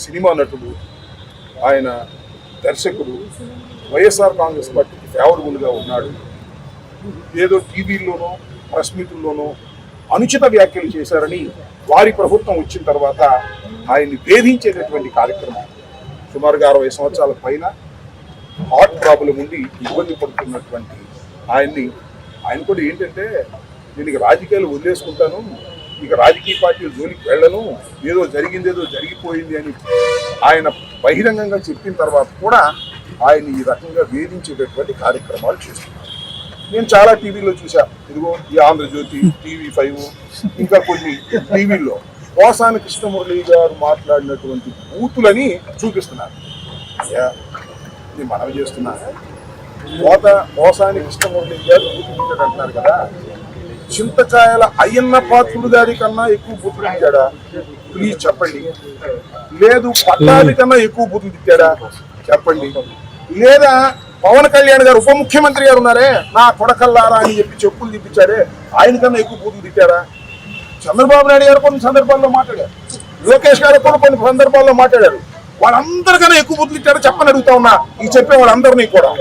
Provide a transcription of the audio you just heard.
Cinema నటుడు, ఆయన దర్శకుడు, వైఎస్ఆర్ కాంగ్రెస్ పార్టీకి ఫేవరబుల్గా ఉన్నాడు. ఏదో టీవీల్లోనో ప్రెస్ మీటుల్లోనో అనుచిత వ్యాఖ్యలు చేశారని వారి ప్రభుత్వం వచ్చిన తర్వాత ఆయన్ని వేధించేటటువంటి కార్యక్రమం. సుమారుగా 60 సంవత్సరాల పైన హార్ట్ ప్రాబ్లం ఉండి ఇబ్బంది పడుతున్నటువంటి ఆయన కూడా ఏంటంటే, నేను ఇక రాజకీయాలు వదిలేసుకుంటాను, ఇక రాజకీయ పార్టీల జోలికి వెళ్ళను, ఏదో జరిగిపోయింది అని ఆయన బహిరంగంగా చెప్పిన తర్వాత కూడా ఆయన ఈ రకంగా వేధించేటటువంటి కార్యక్రమాలు చేస్తున్నారు. నేను చాలా టీవీలో చూసా, ఇదిగో ఈ ఆంధ్రజ్యోతి, TV5, ఇంకా కొన్ని టీవీల్లో పోసాని కృష్ణమురళి గారు మాట్లాడినటువంటి బూతులని చూపిస్తున్నారు. నేను మనవి చేస్తున్నా, పోసాని కృష్ణమురళి గారు బూతులు అంటున్నారు కదా, చింతకాయల అయ్యన్న పాత్రుడు గారి కన్నా ఎక్కువ బూతులు తిట్టాడా? ప్లీజ్ చెప్పండి. లేదు పట్టాభి కన్నా ఎక్కువ బూతులు తిట్టాడా? చెప్పండి. లేదా పవన్ కళ్యాణ్ గారు ఉప ముఖ్యమంత్రి గారు ఉన్నారే, నా కొడకల్లారా అని చెప్పి చెప్పులు తిప్పించారే, ఆయన కన్నా ఎక్కువ బూతులు తిట్టారా? చంద్రబాబు నాయుడు గారు కొన్ని సందర్భాల్లో మాట్లాడారు, లోకేష్ గారు కూడా కొన్ని సందర్భాల్లో మాట్లాడారు. వాళ్ళందరికన్నా ఎక్కువ బూతులు తిట్టారో చెప్పని అడుగుతా ఉన్నా, ఈ చెప్పే వాళ్ళందరినీ కూడా.